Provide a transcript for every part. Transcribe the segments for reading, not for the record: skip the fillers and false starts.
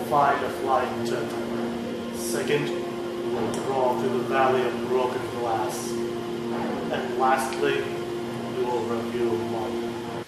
find a flying gentleman. Second, you will crawl through the valley of broken glass. And lastly, you will review manga.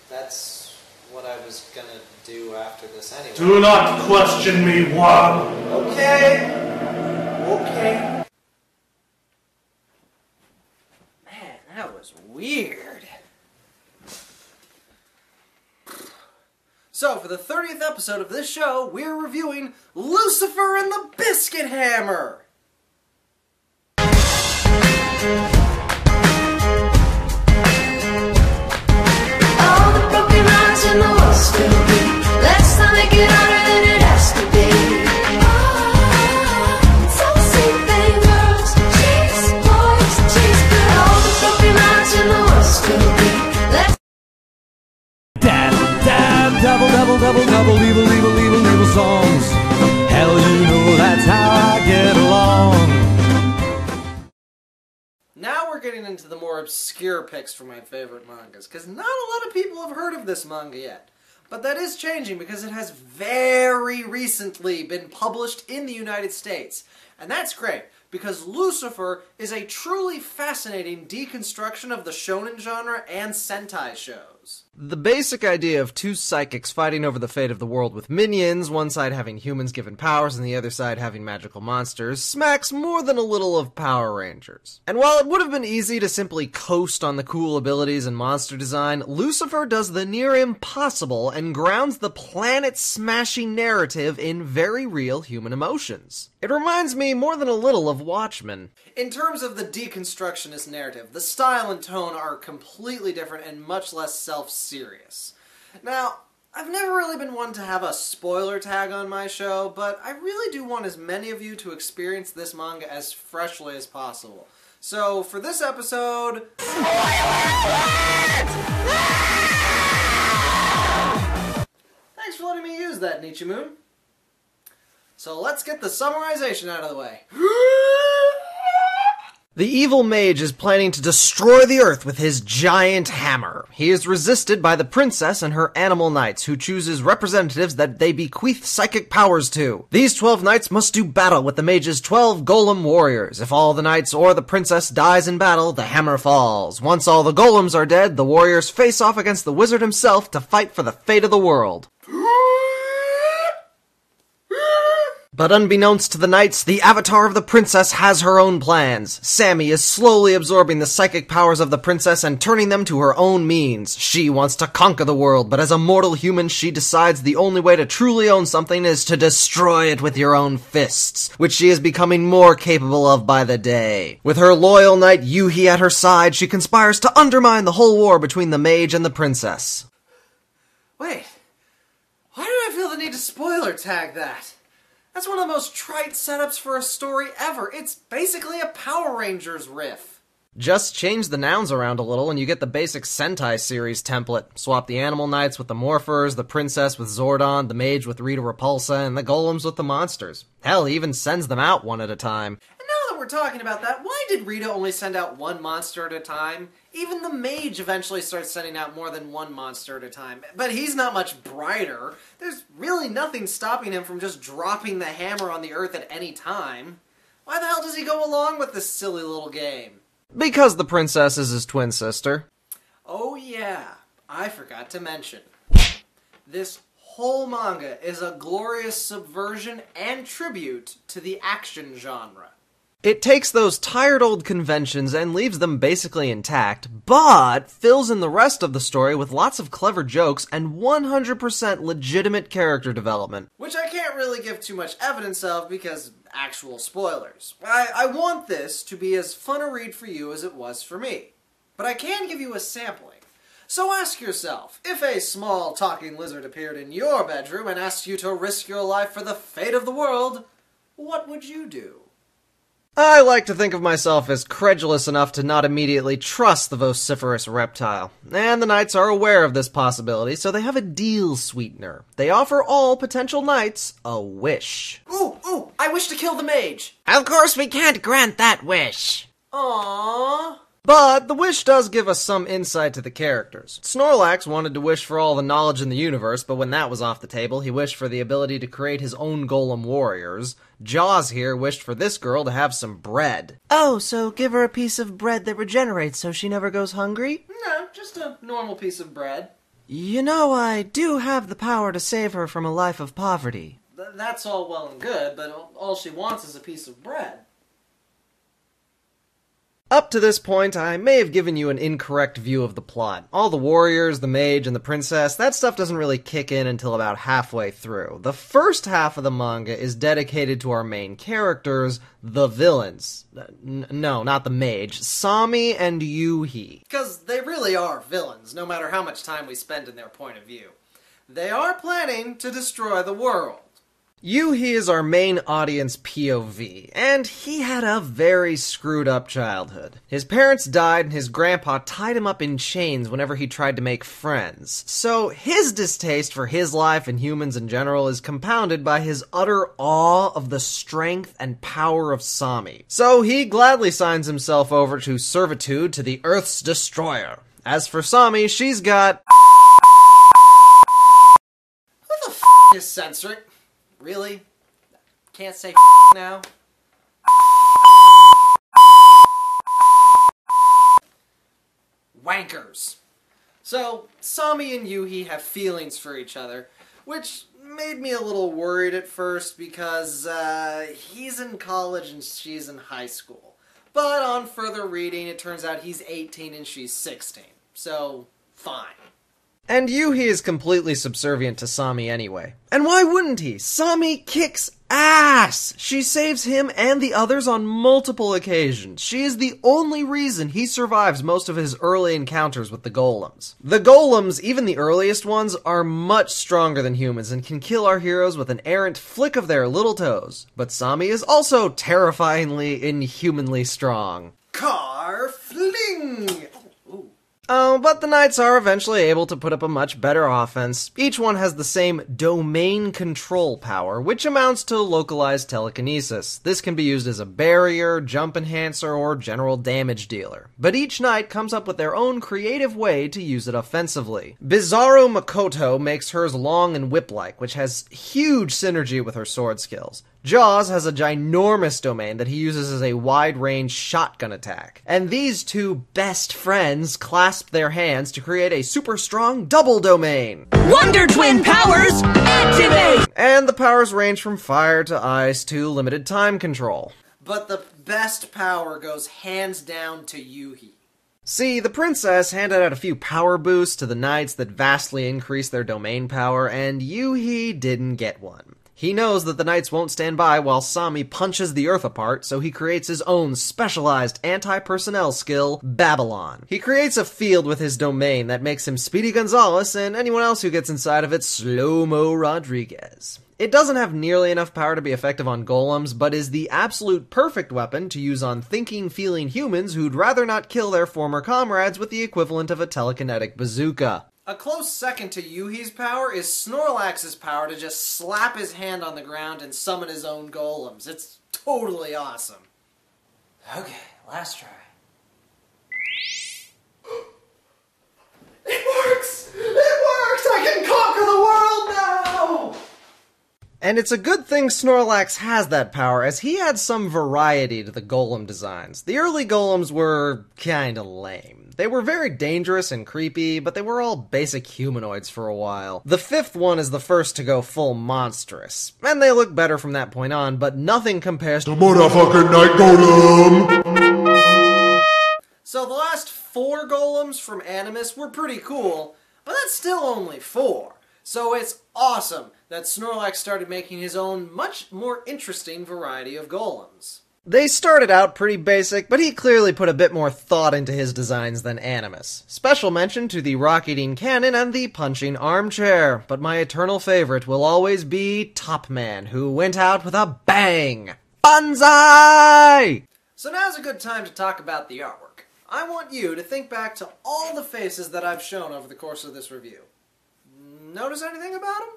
That's what I was gonna do after this anyway. Do not question me, worm! Okay. Man, that was weird. So, for the 30th episode of this show, we're reviewing Lucifer and the Biscuit Hammer! All the broken hearts in the world still beat. Let's not make it harder than it has to be. It's all the same thing, girls. Chase boys, chase girls. All the broken hearts in the world still beat. Let's Dab, dab, double, evil songs. Hell, you know that's how I get along. Now we're getting into the more obscure picks for my favorite mangas, because not a lot of people have heard of this manga yet. But that is changing because it has very recently been published in the United States. And that's great, because Lucifer is a truly fascinating deconstruction of the shonen genre and Sentai shows. The basic idea of two psychics fighting over the fate of the world with minions, one side having humans given powers and the other side having magical monsters, smacks more than a little of Power Rangers. And while it would have been easy to simply coast on the cool abilities and monster design, Lucifer does the near impossible and grounds the planet-smashing narrative in very real human emotions. It reminds me more than a little of Watchmen. In terms of the deconstructionist narrative, the style and tone are completely different and much less self-serious. Now, I've never really been one to have a spoiler tag on my show, but I really do want as many of you to experience this manga as freshly as possible. So, for this episode... Thanks for letting me use that, Nichimoon. So let's get the summarization out of the way. The evil mage is planning to destroy the earth with his giant hammer. He is resisted by the princess and her animal knights, who chooses representatives that they bequeath psychic powers to. These 12 knights must do battle with the mage's 12 golem warriors. If all the knights or the princess dies in battle, the hammer falls. Once all the golems are dead, the warriors face off against the wizard himself to fight for the fate of the world. But unbeknownst to the knights, the avatar of the princess has her own plans. Sammy is slowly absorbing the psychic powers of the princess and turning them to her own means. She wants to conquer the world, but as a mortal human, she decides the only way to truly own something is to destroy it with your own fists, which she is becoming more capable of by the day. With her loyal knight Yuhi at her side, she conspires to undermine the whole war between the mage and the princess. Wait, why did I feel the need to spoiler tag that? That's one of the most trite setups for a story ever. It's basically a Power Rangers riff. Just change the nouns around a little and you get the basic Sentai series template. Swap the animal knights with the morphers, the princess with Zordon, the mage with Rita Repulsa, and the golems with the monsters. Hell, he even sends them out one at a time. And now that we're talking about that, why did Rita only send out one monster at a time? Even the mage eventually starts sending out more than one monster at a time. But he's not much brighter. There's really nothing stopping him from just dropping the hammer on the earth at any time. Why the hell does he go along with this silly little game? Because the princess is his twin sister. Oh yeah, I forgot to mention. This whole manga is a glorious subversion and tribute to the action genre. It takes those tired old conventions and leaves them basically intact, but fills in the rest of the story with lots of clever jokes and 100% legitimate character development. Which I can't really give too much evidence of because actual spoilers. I want this to be as fun a read for you as it was for me. But I can give you a sampling. So ask yourself, if a small talking lizard appeared in your bedroom and asked you to risk your life for the fate of the world, what would you do? I like to think of myself as credulous enough to not immediately trust the vociferous reptile. And the knights are aware of this possibility, so they have a deal sweetener. They offer all potential knights a wish. Ooh, I wish to kill the mage. Of course we can't grant that wish. Aww. But the wish does give us some insight to the characters. Snorlax wanted to wish for all the knowledge in the universe, but when that was off the table, he wished for the ability to create his own golem warriors. Jaws here wished for this girl to have some bread. Oh, so give her a piece of bread that regenerates so she never goes hungry? No, just a normal piece of bread. You know, I do have the power to save her from a life of poverty. That's all well and good, but all she wants is a piece of bread. Up to this point, I may have given you an incorrect view of the plot. All the warriors, the mage, and the princess, that stuff doesn't really kick in until about halfway through. The first half of the manga is dedicated to our main characters, the villains. No, not the mage. Sami and Yuhi. Because they really are villains, no matter how much time we spend in their point of view. They are planning to destroy the world. Yuhi is our main audience POV, and he had a very screwed up childhood. His parents died and his grandpa tied him up in chains whenever he tried to make friends. So his distaste for his life and humans in general is compounded by his utter awe of the strength and power of Sami. So he gladly signs himself over to servitude to the Earth's destroyer. As for Sami, she's got... Who the is censoring? Really? Can't say now? Wankers. So, Sami and Yuhi have feelings for each other, which made me a little worried at first because he's in college and she's in high school. But on further reading, it turns out he's 18 and she's 16. So, fine. And Yuhi is completely subservient to Sami anyway. And why wouldn't he? Sami kicks ass! She saves him and the others on multiple occasions. She is the only reason he survives most of his early encounters with the golems. The golems, even the earliest ones, are much stronger than humans and can kill our heroes with an errant flick of their little toes. But Sami is also terrifyingly, inhumanly strong. Car fling! Oh, but the knights are eventually able to put up a much better offense. Each one has the same domain control power, which amounts to localized telekinesis. This can be used as a barrier, jump enhancer, or general damage dealer. But each knight comes up with their own creative way to use it offensively. Bizarro Makoto makes hers long and whip-like, which has huge synergy with her sword skills. Jaws has a ginormous domain that he uses as a wide-range shotgun attack. And these two best friends clasp their hands to create a super strong double domain. Wonder Twin powers activate! And the powers range from fire to ice to limited time control. But the best power goes hands down to Yuhi. See, the princess handed out a few power boosts to the knights that vastly increased their domain power, and Yuhi didn't get one. He knows that the knights won't stand by while Sami punches the earth apart, so he creates his own specialized anti-personnel skill, Babylon. He creates a field with his domain that makes him Speedy Gonzales, and anyone else who gets inside of it, Slow-Mo Rodriguez. It doesn't have nearly enough power to be effective on golems, but is the absolute perfect weapon to use on thinking, feeling humans who'd rather not kill their former comrades with the equivalent of a telekinetic bazooka. A close second to Yuhi's power is Snorlax's power to just slap his hand on the ground and summon his own golems. It's totally awesome. Okay, last try. It works! It works! I can conquer the world now! And it's a good thing Snorlax has that power, as he had some variety to the golem designs. The early golems were kinda lame. They were very dangerous and creepy, but they were all basic humanoids for a while. The fifth one is the first to go full monstrous, and they look better from that point on, but nothing compares to motherfucking Night Golem! So the last 4 golems from Animus were pretty cool, but that's still only 4. So it's awesome that Snorlax started making his own much more interesting variety of golems. They started out pretty basic, but he clearly put a bit more thought into his designs than Animus. Special mention to the rock-eating cannon and the punching armchair, but my eternal favorite will always be Top Man, who went out with a bang! Banzai! So now's a good time to talk about the artwork. I want you to think back to all the faces that I've shown over the course of this review. Notice anything about them?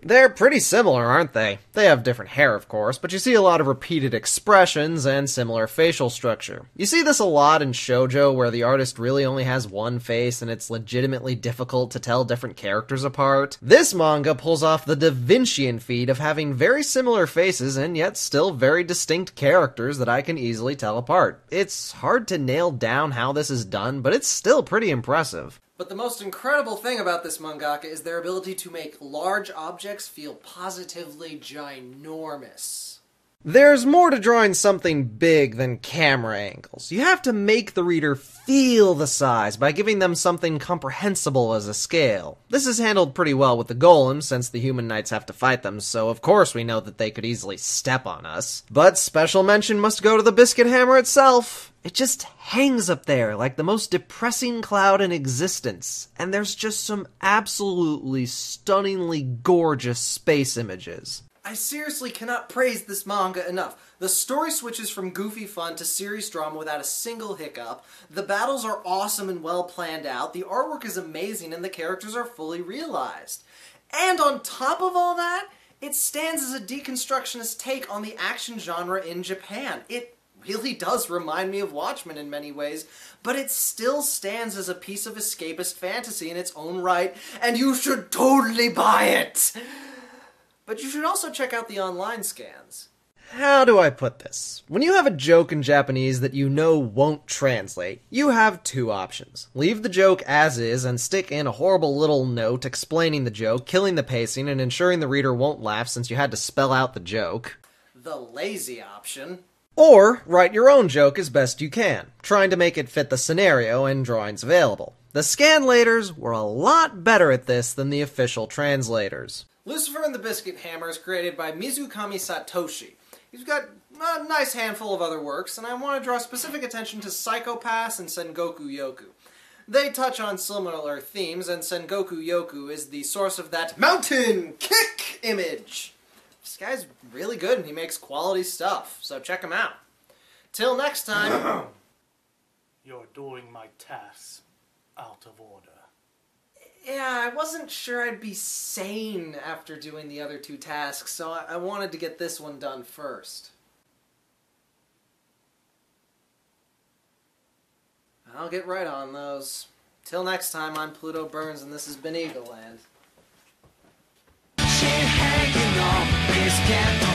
They're pretty similar, aren't they? They have different hair, of course, but you see a lot of repeated expressions and similar facial structure. You see this a lot in shoujo, where the artist really only has one face and it's legitimately difficult to tell different characters apart. This manga pulls off the Da Vincian feat of having very similar faces and yet still very distinct characters that I can easily tell apart. It's hard to nail down how this is done, but it's still pretty impressive. But the most incredible thing about this mangaka is their ability to make large objects feel positively ginormous. There's more to drawing something big than camera angles. You have to make the reader feel the size by giving them something comprehensible as a scale. This is handled pretty well with the golems, since the human knights have to fight them, so of course we know that they could easily step on us. But special mention must go to the Biscuit Hammer itself. It just hangs up there like the most depressing cloud in existence, and there's just some absolutely stunningly gorgeous space images. I seriously cannot praise this manga enough. The story switches from goofy fun to serious drama without a single hiccup. The battles are awesome and well planned out. The artwork is amazing and the characters are fully realized. And on top of all that, it stands as a deconstructionist take on the action genre in Japan. It really does remind me of Watchmen in many ways, but it still stands as a piece of escapist fantasy in its own right, and you should totally buy it! But you should also check out the online scans. How do I put this? When you have a joke in Japanese that you know won't translate, you have two options. Leave the joke as is and stick in a horrible little note explaining the joke, killing the pacing, and ensuring the reader won't laugh since you had to spell out the joke. The lazy option. Or write your own joke as best you can, trying to make it fit the scenario and drawings available. The scanlators were a lot better at this than the official translators. Lucifer and the Biscuit Hammer is created by Mizukami Satoshi. He's got a nice handful of other works, and I want to draw specific attention to Psycho-Pass and Sengoku Yoku. They touch on similar themes, and Sengoku Yoku is the source of that mountain kick image. This guy's really good and he makes quality stuff, so check him out. Till next time. You're doing my tasks out of order. Yeah, I wasn't sure I'd be sane after doing the other two tasks, so I wanted to get this one done first. I'll get right on those. Till next time, I'm Plutoburns and this has been Eagleland. She hanging on, this can't